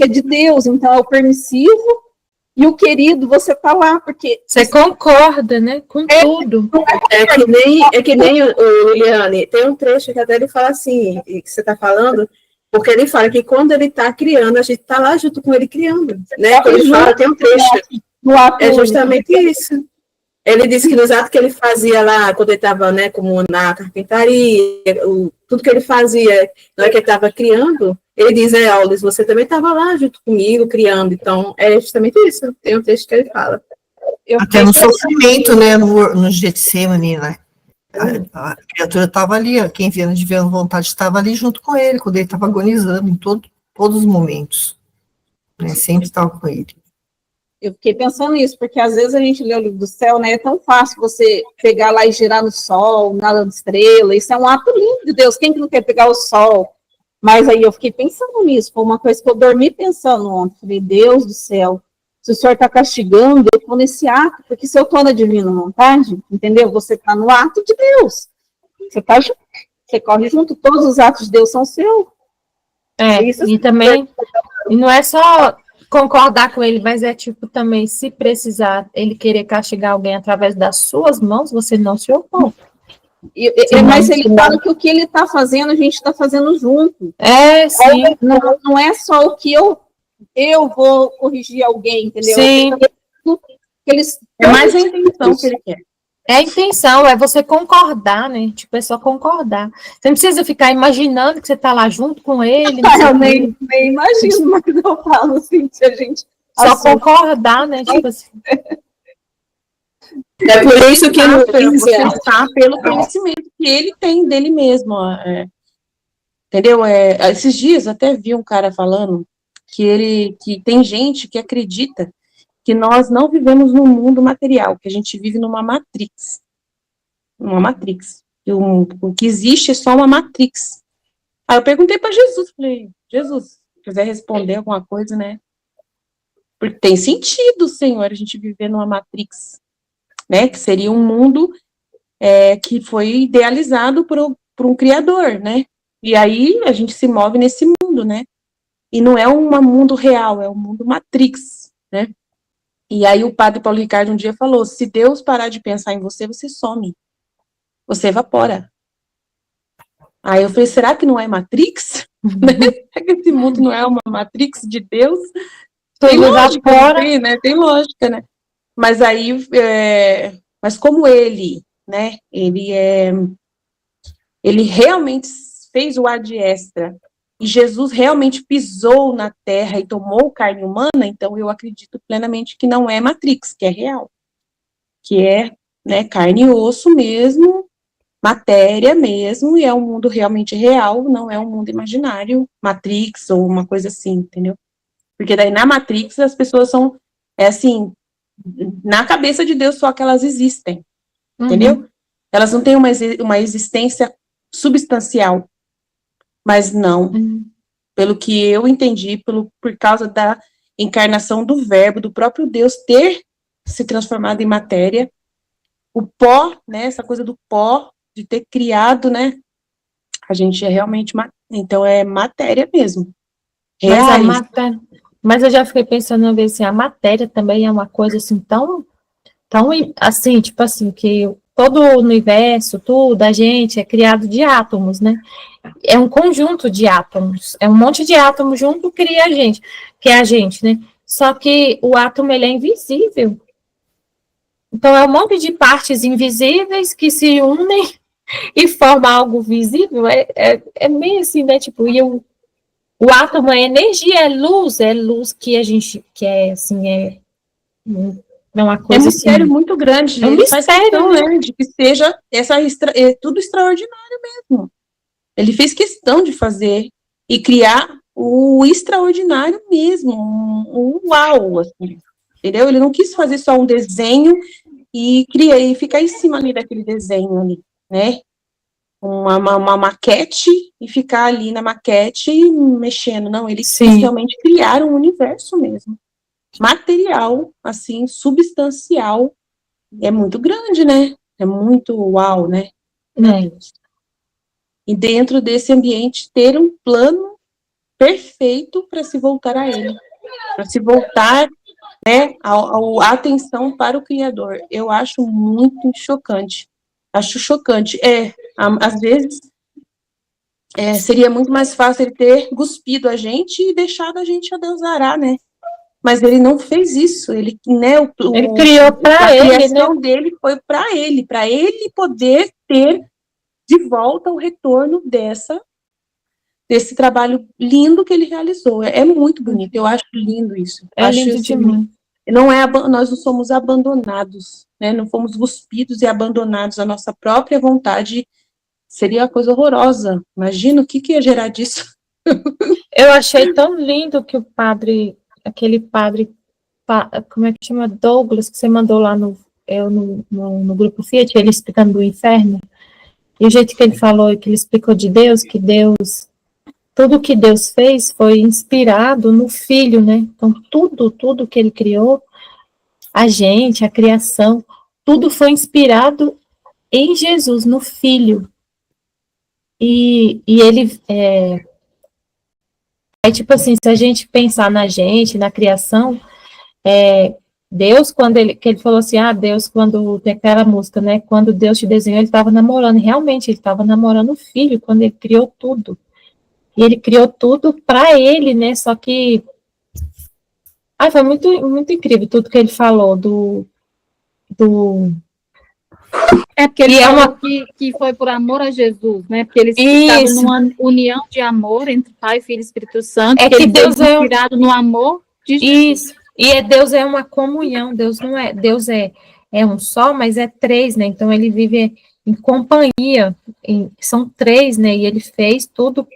que é de Deus, então é o permissivo e o querido, você tá lá, porque... Você concorda, né, com tudo. É que nem o Liliane, tem um trecho que até ele fala assim, que você está falando, porque ele fala que quando ele está criando, a gente está lá junto com ele criando, né? Quando ele fala, tem um trecho, é justamente isso. Ele disse que nos atos que ele fazia lá, quando ele estava, né, como na carpintaria, tudo que ele fazia, na hora que ele estava criando, ele diz, Aulis, você também estava lá junto comigo, criando. Então, é justamente isso. Tem um texto que ele fala. Até no sofrimento, né, no Getsemane, né? A criatura estava ali, quem via de ver vontade estava ali junto com ele, quando ele estava agonizando em todos os momentos. Né, sempre estava com ele. Eu fiquei pensando nisso, porque às vezes a gente lê o livro do céu, né? É tão fácil você pegar lá e girar no sol, na estrela. Isso é um ato lindo de Deus. Quem que não quer pegar o sol? Mas aí eu fiquei pensando nisso. Foi uma coisa que eu dormi pensando ontem. Falei, Deus do céu, se o Senhor está castigando, eu estou nesse ato, porque se eu estou na divina vontade, entendeu? Você está no ato de Deus. Você corre junto, todos os atos de Deus são seus. Isso, e também, e não é só concordar com ele, mas é tipo também, se precisar ele querer castigar alguém através das suas mãos, você não se opõe. Mas ele fala que o que ele está fazendo, a gente está fazendo junto. Sim. Não é só o que eu vou corrigir alguém, entendeu? Sim. É mais a intenção que ele quer. É a intenção, é você concordar, né? Tipo, é só concordar. Você não precisa ficar imaginando que você está lá junto com ele. Eu nem imagino, mas eu falo assim, se a gente... Só concordar, né? Tipo assim. É por isso que você está pelo conhecimento que ele tem dele mesmo. Entendeu? Esses dias até vi um cara falando que tem gente que acredita que nós não vivemos num mundo material, que a gente vive numa matrix. Uma matrix. O que existe é só uma matrix. Aí eu perguntei para Jesus, falei, Jesus, se quiser responder alguma coisa, né? Porque tem sentido, Senhor, a gente viver numa matrix, né? Que seria um mundo que foi idealizado por um criador, né? E aí a gente se move nesse mundo, né? E não é um mundo real, é um mundo matrix, né? E aí o padre Paulo Ricardo um dia falou, se Deus parar de pensar em você, você some. Você evapora. Aí eu falei, será que não é Matrix? Será que esse mundo não é uma Matrix de Deus? Tem lógica, tem lógica, né? Mas aí, mas como ele, né, ele realmente fez o ad extra, e Jesus realmente pisou na terra e tomou carne humana, então eu acredito plenamente que não é Matrix, que é real. Que é, né, carne e osso mesmo, matéria mesmo, e é um mundo realmente real, não é um mundo imaginário, Matrix ou uma coisa assim, entendeu? Porque daí na Matrix as pessoas são, assim, na cabeça de Deus só que elas existem, entendeu? Elas não têm uma existência substancial. Mas não, pelo que eu entendi, por causa da encarnação do verbo, do próprio Deus ter se transformado em matéria, o pó, né, essa coisa do pó, de ter criado, né, a gente é realmente, então é matéria mesmo. Mas eu já fiquei pensando uma vez assim, a matéria também é uma coisa assim tão assim, tipo assim, que todo o universo, tudo, a gente é criado de átomos, né? É um conjunto de átomos, é um monte de átomos junto que cria a gente, que é a gente, né? Só que o átomo, ele é invisível. Então, é um monte de partes invisíveis que se unem e formam algo visível. É meio assim, né? Tipo, o átomo é energia, é luz que a gente, que é assim, é uma coisa um mistério assim, muito grande. É um mistério, né? De que seja tudo extraordinário mesmo. Ele fez questão de fazer e criar o extraordinário mesmo, um uau, assim, entendeu? Ele não quis fazer só um desenho e ficar em cima ali daquele desenho ali, né? Uma maquete e ficar ali na maquete mexendo. Não, ele quis realmente criar um universo mesmo. Material, assim, substancial. É muito grande, né? É muito uau, né? E dentro desse ambiente ter um plano perfeito para se voltar a ele, para se voltar, né, a atenção para o Criador. Eu acho muito chocante. Acho chocante. Às vezes, seria muito mais fácil ele ter cuspido a gente e deixado a gente a Deus dará, né? Mas ele não fez isso. Ele, né, Ele criou para ele, a né? criação dele foi para ele poder ter de volta o retorno desse trabalho lindo que ele realizou. É muito bonito. Eu acho lindo isso. É Acho, lindo assim, demais. nós não somos abandonados, né? Não fomos cuspidos e abandonados à nossa própria vontade. Seria uma coisa horrorosa. Imagina o que ia gerar disso. Eu achei tão lindo que aquele padre, como é que chama? Douglas, que você mandou lá no grupo Fiat, ele explicando do inferno. E o jeito que ele falou, que ele explicou de Deus, que tudo que Deus fez foi inspirado no Filho, né? Então, tudo que ele criou, a gente, a criação, tudo foi inspirado em Jesus, no Filho. E ele, tipo assim, se a gente pensar na gente, na criação, Deus, que ele falou assim, Deus, quando tem aquela música, né, quando Deus te desenhou, ele estava namorando, realmente, ele estava namorando o Filho, quando ele criou tudo. E ele criou tudo para ele, né, só que foi muito, muito incrível tudo que ele falou Porque ele falou que foi por amor a Jesus, né? Porque eles estavam numa união de amor entre Pai, Filho e Espírito Santo. Que Deus é inspirado no amor de Jesus. Isso. E Deus é uma comunhão. Deus é um só, mas é três, né? Então ele vive em companhia. São três, né? E ele fez tudo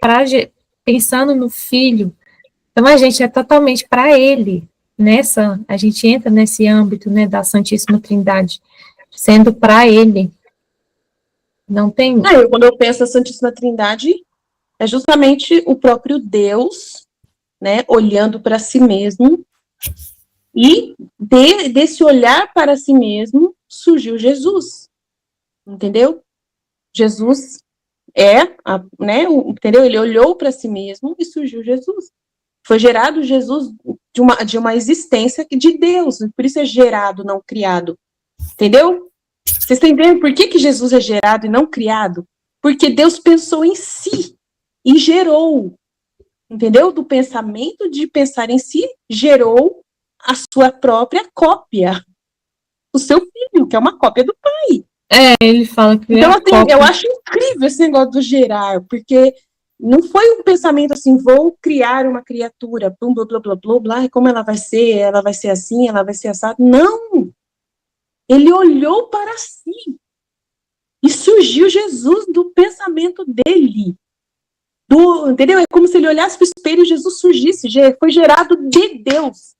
pensando no Filho. Então a gente é totalmente para ele. A gente entra nesse âmbito, né, da Santíssima Trindade, sendo para ele. Não tem. Quando eu penso na Santíssima Trindade, é justamente o próprio Deus, né, olhando para si mesmo, e desse olhar para si mesmo surgiu Jesus, entendeu? Jesus entendeu? Ele olhou para si mesmo e surgiu Jesus. Foi gerado Jesus de uma existência de Deus, por isso é gerado, não criado, entendeu? Vocês estão entendendo por que Jesus é gerado e não criado? Porque Deus pensou em si e gerou, entendeu? Do pensamento de pensar em si, gerou a sua própria cópia, o seu filho, que é uma cópia do pai. Ele fala que então, assim, eu acho incrível esse negócio do gerar, porque não foi um pensamento assim, vou criar uma criatura, blá, blá, blá, blá, blá, como ela vai ser assim, ela vai ser assada. Não! Ele olhou para si e surgiu Jesus do pensamento dele. Entendeu? É como se ele olhasse para o espelho e Jesus surgisse. Foi gerado de Deus.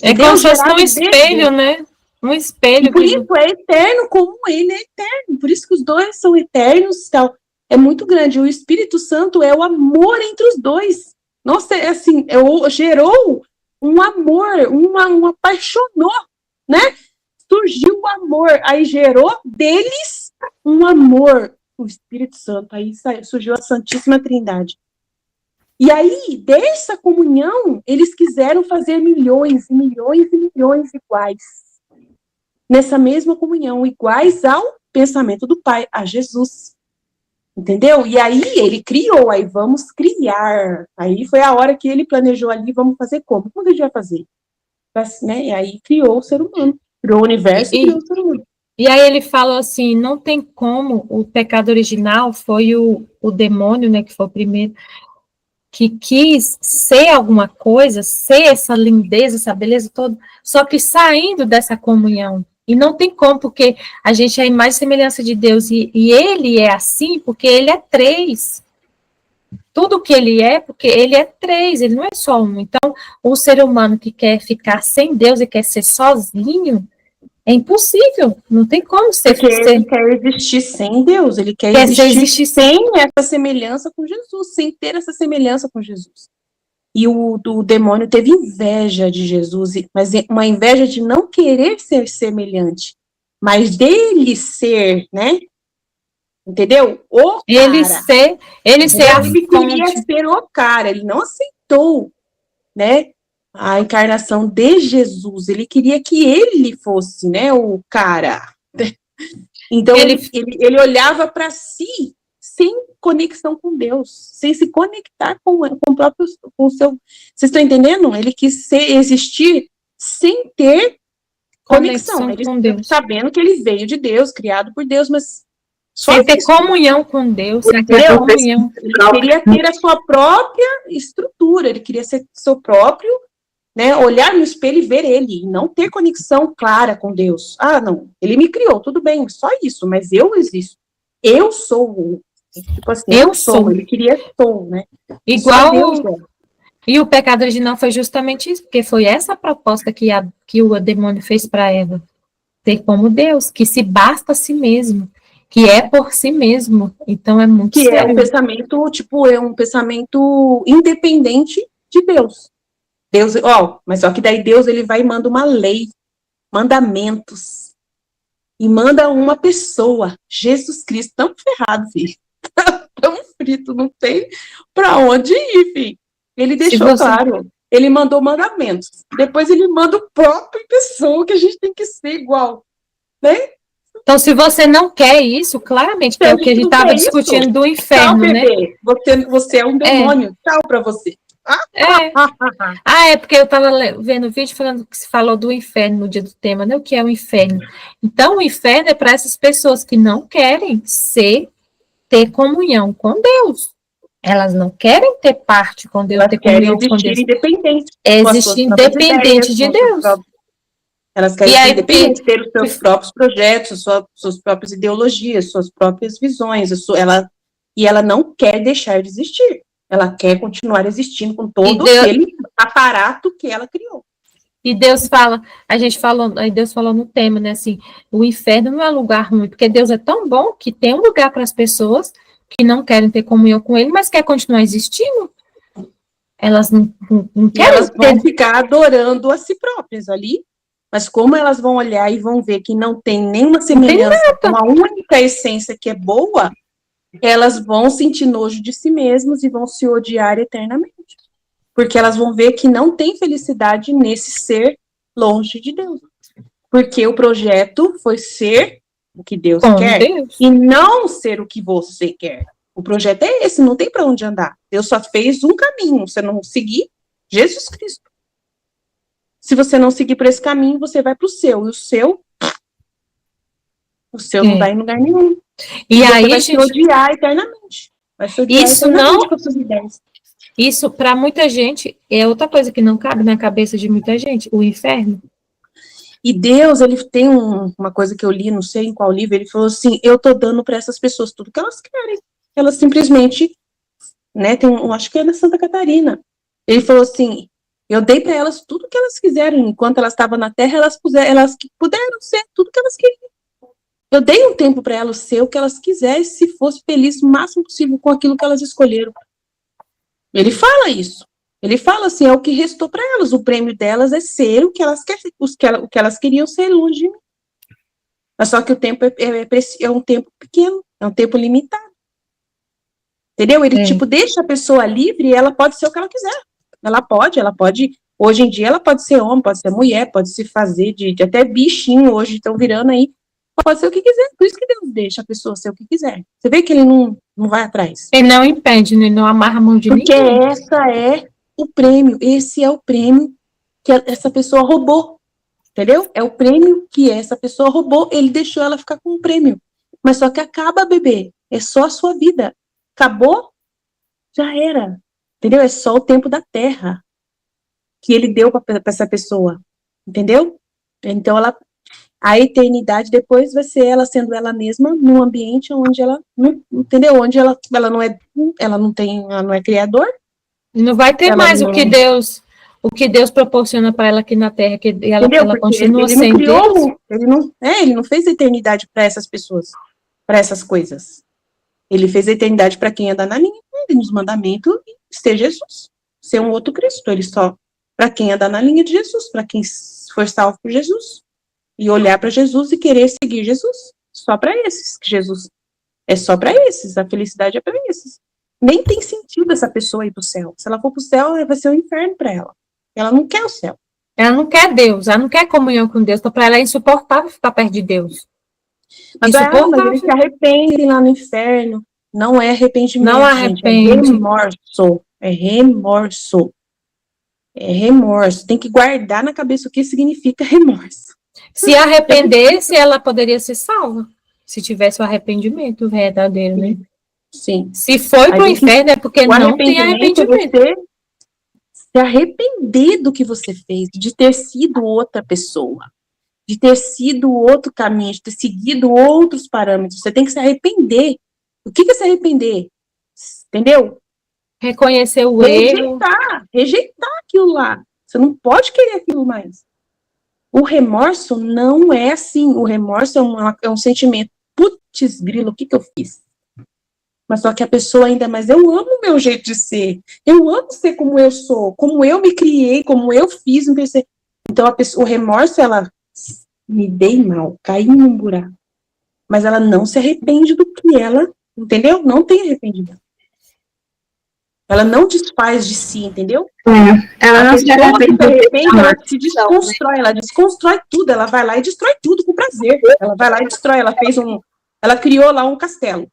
É como se fosse um espelho, né? Um espelho. E por isso é eterno como ele é eterno. Por isso que os dois são eternos. Tal. É muito grande. O Espírito Santo é o amor entre os dois. Nossa, é assim, gerou um amor, apaixonou, né? Surgiu o amor, aí gerou deles um amor, o Espírito Santo, aí surgiu a Santíssima Trindade. E aí, dessa comunhão, eles quiseram fazer milhões e milhões e milhões iguais. Nessa mesma comunhão, iguais ao pensamento do Pai, a Jesus. Entendeu? E aí ele criou, aí vamos criar. Aí foi a hora que ele planejou ali, vamos fazer como? Como a gente vai fazer? Né? E aí criou o ser humano. Criou o universo e criou o ser humano. E aí ele fala assim, não tem como, o pecado original foi o demônio, né, que foi o primeiro, que quis ser alguma coisa, ser essa lindeza, essa beleza toda, só que saindo dessa comunhão. E não tem como, porque a gente é a imagem e semelhança de Deus, e ele é assim porque ele é três. Tudo que ele é, porque ele é três, ele não é só um. Então, o ser humano que quer ficar sem Deus e quer ser sozinho, é impossível, não tem como ser. Porque ele quer existir sem Deus, ele quer existir sem essa semelhança com Jesus, sem ter essa semelhança com Jesus. E o demônio teve inveja de Jesus, mas uma inveja de não querer ser semelhante, mas dele ser, né, Entendeu? O Ele cara. ser a Ele queria fonte. ser o cara, ele não aceitou, né, a encarnação de Jesus, ele queria que ele fosse, né, o cara. Então, ele olhava para si sem conexão com Deus, sem se conectar com o próprio, com o seu... Vocês estão entendendo? Ele quis existir sem ter conexão. Ele com Deus. Sabendo que ele veio de Deus, criado por Deus, mas só sem ter isso. comunhão com Deus, sem ter Entendeu? comunhão. Ele queria ter a sua própria estrutura, ele queria ser seu próprio, né, olhar no espelho e ver ele, e não ter conexão clara com Deus. Ah, não, ele me criou, tudo bem, só isso, mas eu existo. Eu sou, tipo assim, eu sou. Ele queria sou, né? Igual, e o pecado original foi justamente isso, porque foi essa proposta que o demônio fez para Eva, ter como Deus, que se basta a si mesmo, que é por si mesmo. Então é muito que sério. É um pensamento, tipo, é um pensamento independente de Deus. Deus, mas só que daí Deus, ele vai e manda uma lei, mandamentos, e manda uma pessoa, Jesus Cristo, tão ferrado, filho, tão frito, não tem pra onde ir, filho. Ele deixou claro, ele mandou mandamentos, depois ele manda o próprio pessoa que a gente tem que ser igual, né? Então, se você não quer isso, claramente, que é o que a gente estava discutindo do inferno, tchau, né? Bebê. Você é um demônio, tchau pra você. Porque eu estava vendo o vídeo falando que se falou do inferno no dia do tema, né? O que é o inferno? Então, o inferno é para essas pessoas que não querem ter comunhão com Deus. Elas não querem ter parte com Deus, ter comunhão com Deus. Independente. Existir independente de Deus. Elas querem ser independentes, ter os seus próprios projetos, suas próprias ideologias, suas próprias visões. Ela não quer deixar de existir. Ela quer continuar existindo com todo aquele aparato que ela criou. E Deus fala, aí Deus falou no tema, né, assim, o inferno não é lugar ruim, porque Deus é tão bom que tem um lugar para as pessoas que não querem ter comunhão com Ele, mas quer continuar existindo. Elas não querem. Elas vão ficar adorando a si próprias ali, mas como elas vão olhar e vão ver que não tem nenhuma semelhança com a única essência que é boa, elas vão sentir nojo de si mesmas e vão se odiar eternamente. Porque elas vão ver que não tem felicidade nesse ser longe de Deus. Porque o projeto foi ser o que Deus quer e não ser o que você quer. O projeto é esse, não tem para onde andar. Deus só fez um caminho, você não seguir Jesus Cristo. Se você não seguir por esse caminho, você vai para o seu. E o seu não vai em lugar nenhum. E aí, vai se odiar eternamente. Vai se odiar eternamente com suas ideias. Isso, para muita gente, é outra coisa que não cabe na cabeça de muita gente, o inferno. E Deus, ele tem uma coisa que eu li, não sei em qual livro, ele falou assim, eu tô dando para essas pessoas tudo que elas querem. Elas simplesmente, né, acho que é na Santa Catarina. Ele falou assim, eu dei para elas tudo que elas quiseram, enquanto elas estavam na Terra, elas puderam ser tudo que elas queriam. Eu dei um tempo para elas ser o que elas quisessem, se fosse feliz o máximo possível com aquilo que elas escolheram. Ele fala isso. Ele fala assim, é o que restou para elas. O prêmio delas é ser o que elas queriam ser longe de mim. Mas só que o tempo é um tempo pequeno, é um tempo limitado. Entendeu? Ele, deixa a pessoa livre e ela pode ser o que ela quiser. Ela pode, hoje em dia ela pode ser homem, pode ser mulher, pode se fazer de até bichinho, hoje estão virando aí. Pode ser o que quiser, por isso que Deus deixa a pessoa ser o que quiser. Você vê que ele não vai atrás. Ele não impede, ele não amarra a mão de ninguém. Porque essa é o prêmio, esse é o prêmio que essa pessoa roubou, entendeu? É o prêmio que essa pessoa roubou, ele deixou ela ficar com o prêmio. Mas só que acaba, bebê, é só a sua vida. Acabou, já era, entendeu? É só o tempo da terra que ele deu para essa pessoa, entendeu? Então, a eternidade depois vai ser ela sendo ela mesma num ambiente onde ela, entendeu? Onde ela não é criador. Não vai ter mais o que Deus proporciona para ela aqui na Terra, que ela continua sendo Deus. Ele não fez a eternidade para essas pessoas, para essas coisas. Ele fez a eternidade para quem anda na linha dele, nos mandamentos, e ser Jesus, ser um outro Cristo. Ele só para quem anda na linha de Jesus, para quem for salvo por Jesus. E olhar para Jesus e querer seguir Jesus. Só para esses que Jesus É só para esses, a felicidade é para esses. Nem tem sentido essa pessoa ir pro céu. Se ela for pro céu, vai ser um inferno para ela. Ela não quer o céu. Ela não quer Deus, ela não quer comunhão com Deus, então para ela é insuportável ficar perto de Deus. Mas eles se arrependem lá no inferno. Não é arrependimento, Não gente, arrepende. é remorso. É remorso. É remorso. Tem que guardar na cabeça o que significa remorso. Se arrependesse, ela poderia ser salva. Se tivesse o arrependimento verdadeiro, né? Sim. Se foi pro inferno é porque não tem arrependimento. É você se arrepender do que você fez, de ter sido outra pessoa, de ter sido outro caminho, de ter seguido outros parâmetros. Você tem que se arrepender. O que é se arrepender? Entendeu? Reconhecer o erro. Rejeitar aquilo lá. Você não pode querer aquilo mais. O remorso não é assim. O remorso é um sentimento. Putz, grilo, o que eu fiz? Mas só que a pessoa ainda, mas eu amo o meu jeito de ser. Eu amo ser como eu sou, como eu me criei, como eu fiz. Então, o remorso, ela me dei mal, caí num buraco. Mas ela não se arrepende do que ela, entendeu? Não tem arrependimento. Ela não desfaz de si, entendeu? Ela não se arrepende, ela se desconstrói, ela desconstrói tudo, ela vai lá e destrói tudo com prazer. Ela vai lá e destrói, ela criou lá um castelo,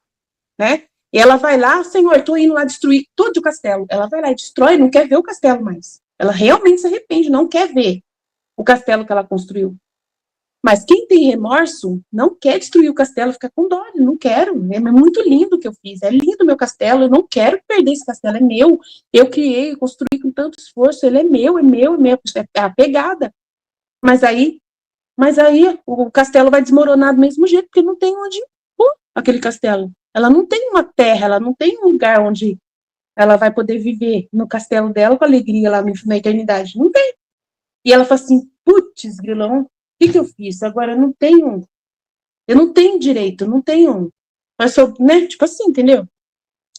né? E ela vai lá, Senhor, estou indo lá destruir todo o castelo. Ela vai lá e destrói, não quer ver o castelo mais. Ela realmente se arrepende, não quer ver o castelo que ela construiu. Mas quem tem remorso não quer destruir o castelo, fica com dó, não quero. É muito lindo o que eu fiz, é lindo o meu castelo, eu não quero perder esse castelo, é meu. Eu criei, construí com tanto esforço, ele é meu, é a pegada. Mas aí o castelo vai desmoronar do mesmo jeito, porque não tem onde pôr aquele castelo. Ela não tem uma terra, ela não tem um lugar onde ela vai poder viver no castelo dela com alegria lá na eternidade. Não tem. E ela fala assim, putz, grilão, o que eu fiz? Agora eu não tenho direito, não tenho. Mas eu, né? Tipo assim, entendeu?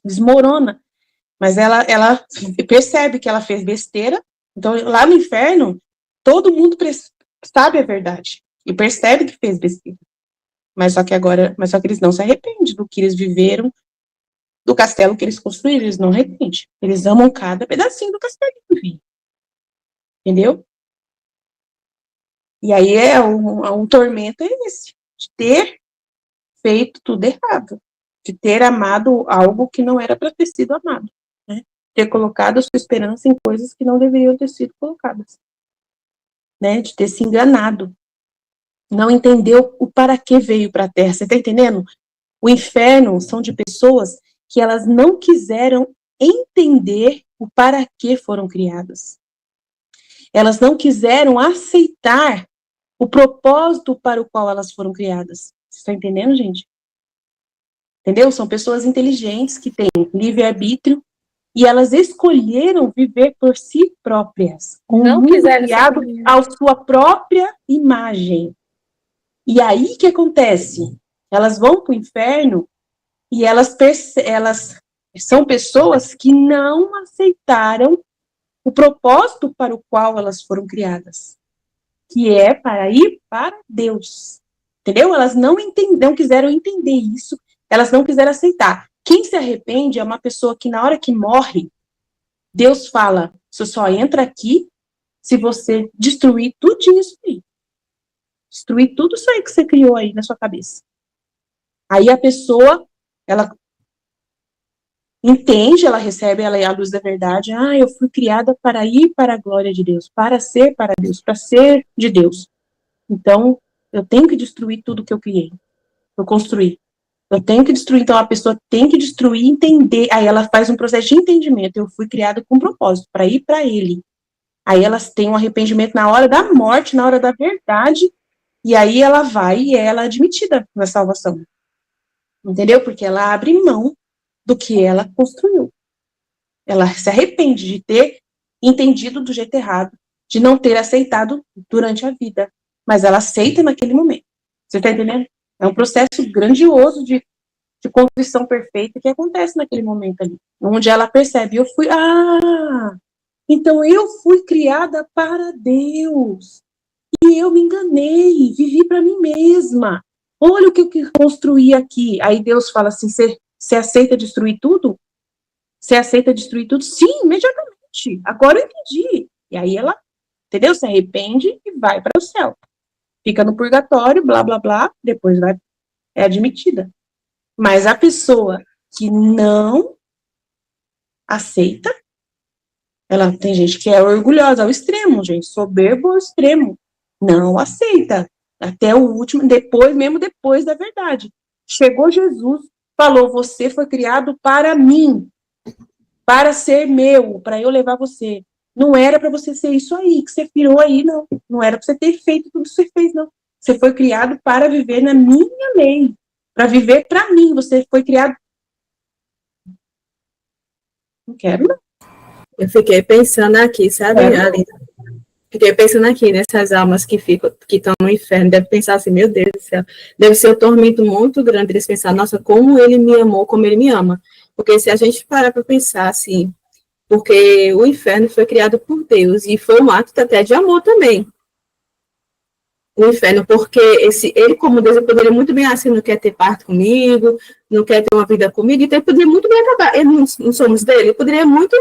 Desmorona. Mas ela percebe que ela fez besteira. Então, lá no inferno, todo mundo sabe a verdade. E percebe que fez besteira. Mas só que eles não se arrependem do que eles viveram, do castelo que eles construíram, eles não arrependem. Eles amam cada pedacinho do castelo, entendeu? E aí um tormento é esse, de ter feito tudo errado, de ter amado algo que não era para ter sido amado, né? Ter colocado a sua esperança em coisas que não deveriam ter sido colocadas, né? De ter se enganado. Não entendeu o para que veio para a Terra. Você está entendendo? O inferno são de pessoas que elas não quiseram entender o para que foram criadas. Elas não quiseram aceitar o propósito para o qual elas foram criadas. Você está entendendo, gente? Entendeu? São pessoas inteligentes que têm livre-arbítrio e elas escolheram viver por si próprias. Não quiseram criado à sua própria imagem. E aí o que acontece? Elas vão para o inferno e elas são pessoas que não aceitaram o propósito para o qual elas foram criadas, que é para ir para Deus. Entendeu? Elas não quiseram entender isso, elas não quiseram aceitar. Quem se arrepende é uma pessoa que na hora que morre, Deus fala, você só entra aqui se você destruir tudo isso aí. Destruir tudo isso aí que você criou aí na sua cabeça. Aí a pessoa, ela entende, ela recebe a luz da verdade. Eu fui criada para ir para a glória de Deus, para ser para Deus, para ser de Deus. Então, eu tenho que destruir tudo que eu criei, eu construí. Eu tenho que destruir, então a pessoa tem que destruir, entender. Aí ela faz um processo de entendimento. Eu fui criada com um propósito, para ir para Ele. Aí elas têm um arrependimento na hora da morte, na hora da verdade. E aí ela vai e ela é admitida na salvação. Entendeu? Porque ela abre mão do que ela construiu. Ela se arrepende de ter entendido do jeito errado, de não ter aceitado durante a vida. Mas ela aceita naquele momento. Você está entendendo? É um processo grandioso de contrição perfeita que acontece naquele momento ali. Onde ela percebe, então eu fui criada para Deus. E eu me enganei, vivi para mim mesma. olha o que eu construí aqui. Aí Deus fala assim, você aceita destruir tudo? Você aceita destruir tudo? Sim, imediatamente. Agora eu entendi. E aí ela, entendeu? Se arrepende e vai para o céu. Fica no purgatório, blá, blá, blá, depois é admitida. Mas a pessoa que não aceita, ela tem gente que é orgulhosa ao extremo, gente, soberbo ao extremo. Não aceita. Até o último, mesmo depois da verdade. Chegou Jesus, falou, você foi criado para mim, para ser meu, para eu levar você. Não era para você ser isso aí, que você virou aí, não. Não era para você ter feito tudo que você fez, não. Você foi criado para viver na minha lei, para viver para mim. Você foi criado. Não quero, não. Eu fiquei pensando aqui, sabe, Aline? Fiquei pensando aqui nessas almas que estão no inferno, deve pensar assim, meu Deus do céu, deve ser um tormento muito grande eles pensar, nossa, como ele me amou, como ele me ama. Porque se a gente parar para pensar assim, porque o inferno foi criado por Deus e foi um ato até de amor também. O inferno, porque ele, como Deus, ele poderia muito bem assim, não quer ter parte comigo, não quer ter uma vida comigo, então ele poderia muito bem acabar. Não somos dele, ele poderia muito,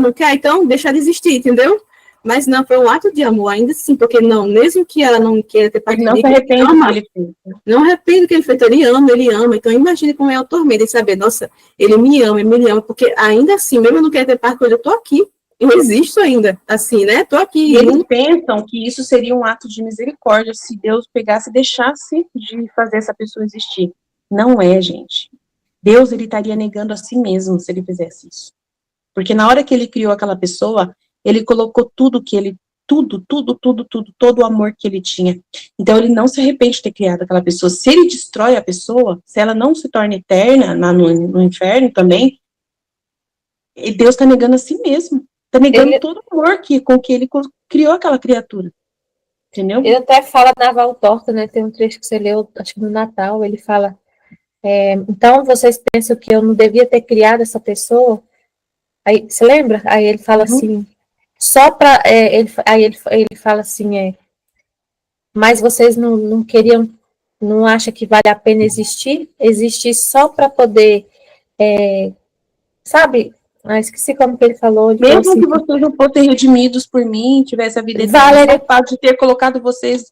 não quer, então deixar de existir, entendeu? Mas não, foi um ato de amor, ainda assim, porque não, mesmo que ela não queira ter parte comigo, ele não arrepende do que ele fez, ele ama, então imagine como é o tormento de saber, nossa, ele me ama, porque ainda assim, mesmo eu não quero ter parte com ele, eu tô aqui, eu existo ainda, assim, né, tô aqui. E eles pensam que isso seria um ato de misericórdia, se Deus pegasse e deixasse de fazer essa pessoa existir. Não é, gente. Deus, ele estaria negando a si mesmo se ele fizesse isso. Porque na hora que ele criou aquela pessoa, ele colocou tudo que ele, todo o amor que ele tinha. Então ele não se arrepende de ter criado aquela pessoa. Se ele destrói a pessoa, se ela não se torna eterna no inferno também, Deus está negando a si mesmo. Está negando todo o amor com que ele criou aquela criatura. Entendeu? Ele até fala na Val Torta, né? Tem um trecho que você leu, acho que no Natal, ele fala, então vocês pensam que eu não devia ter criado essa pessoa? Aí, você lembra? Aí ele fala assim, só para aí ele fala assim, mas vocês não queriam, não acham que vale a pena existir só para poder, sabe? Esqueci como que ele falou. Ele mesmo falou assim, que vocês não fossem redimidos por mim, tivesse a vida eterna, o fato de ter colocado vocês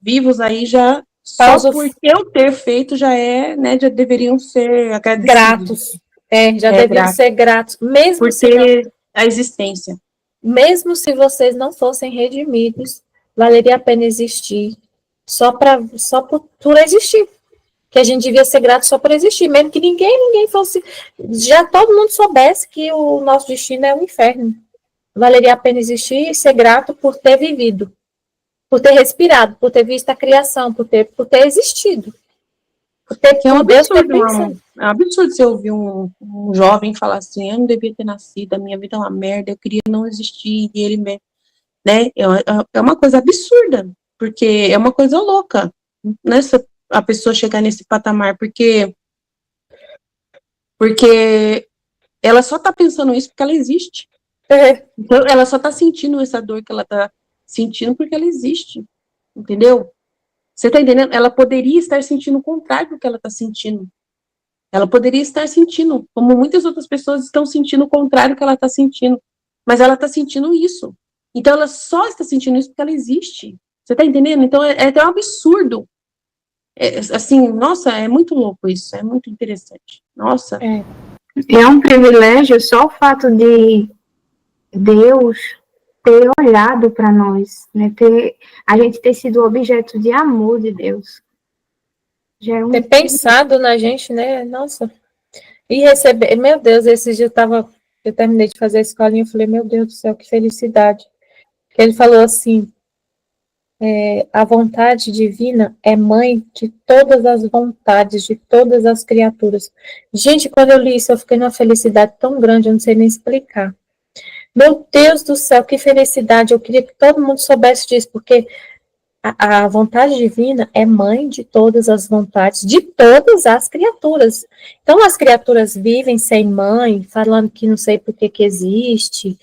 vivos aí já, só por eu ter feito já né, já deveriam ser agradecidos. Gratos. Já deveriam ser gratos, mesmo por ter a existência. Mesmo se vocês não fossem redimidos, valeria a pena existir, só por existir. Que a gente devia ser grato só por existir, mesmo que ninguém fosse, já todo mundo soubesse que o nosso destino é o inferno. Valeria a pena existir e ser grato por ter vivido, por ter respirado, por ter visto a criação, por ter existido. Porque é um absurdo, é um absurdo você ouvir um jovem falar assim, eu não devia ter nascido, a minha vida é uma merda, eu queria não existir, e ele, né, é uma coisa absurda, porque é uma coisa louca, né, a pessoa chegar nesse patamar, porque ela só tá pensando isso porque ela existe. Então, ela só tá sentindo essa dor que ela tá sentindo porque ela existe, entendeu? Você tá entendendo? Ela poderia estar sentindo o contrário do que ela está sentindo. Ela poderia estar sentindo, como muitas outras pessoas estão sentindo o contrário do que ela está sentindo. Mas ela está sentindo isso. Então, ela só está sentindo isso porque ela existe. Você tá entendendo? Então, é até um absurdo. Assim, nossa, é muito louco isso. É muito interessante. Nossa. É um privilégio só o fato de Deus ter olhado para nós, né? A gente ter sido objeto de amor de Deus. Já é ter pensado na gente, né? Nossa. E receber, meu Deus, esses dias eu terminei de fazer a escolinha, eu falei, meu Deus do céu, que felicidade. Ele falou assim, a vontade divina é mãe de todas as vontades, de todas as criaturas. Gente, quando eu li isso, eu fiquei numa felicidade tão grande, eu não sei nem explicar. Meu Deus do céu, que felicidade, eu queria que todo mundo soubesse disso, porque a vontade divina é mãe de todas as vontades, de todas as criaturas. Então, as criaturas vivem sem mãe, falando que não sei por que existe,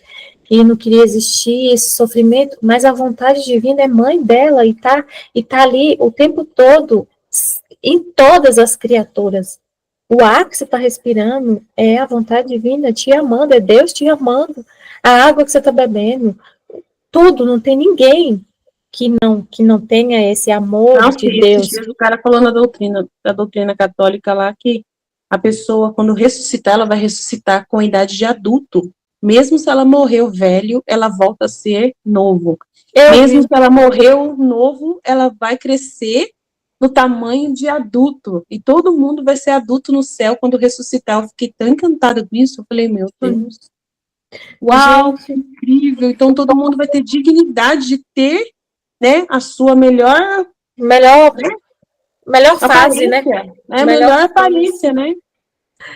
que não queria existir esse sofrimento, mas a vontade divina é mãe dela e tá ali o tempo todo em todas as criaturas. O ar que você está respirando é a vontade divina te amando, é Deus te amando. A água que você está bebendo, tudo, não tem ninguém que não tenha esse amor Não, de esses Deus. dias o cara falou da doutrina católica lá, que a pessoa, quando ressuscitar, ela vai ressuscitar com a idade de adulto. Mesmo se ela morreu velho, ela volta a ser novo. Mesmo se ela morreu novo, ela vai crescer no tamanho de adulto. E todo mundo vai ser adulto no céu quando ressuscitar. Eu fiquei tão encantada com isso. Eu falei, meu Deus. Uau, que incrível. Então todo mundo vai ter dignidade de ter, né, a sua melhor Fase, né? É a melhor aparência, né?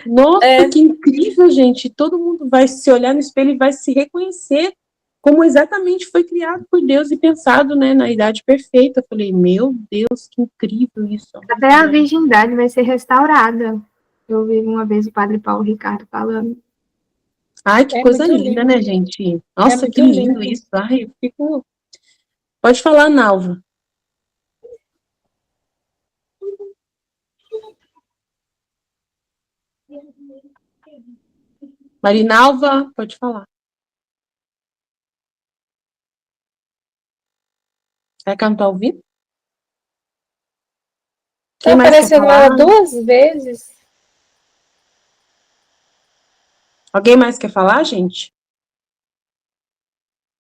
Nossa, que incrível, gente. Todo mundo vai se olhar no espelho e vai se reconhecer como exatamente foi criado por Deus e pensado, né, na idade perfeita. Eu falei, meu Deus, que incrível isso. Até a virgindade vai ser restaurada. Eu ouvi uma vez o padre Paulo Ricardo falando. Ai, que coisa linda, né, gente? Nossa, que lindo isso. Ai, eu fico... Pode falar, Nalva. Marinalva, pode falar. Será que ela não tá ouvindo? Tá aparecendo ela 2 vezes. Alguém mais quer falar, gente?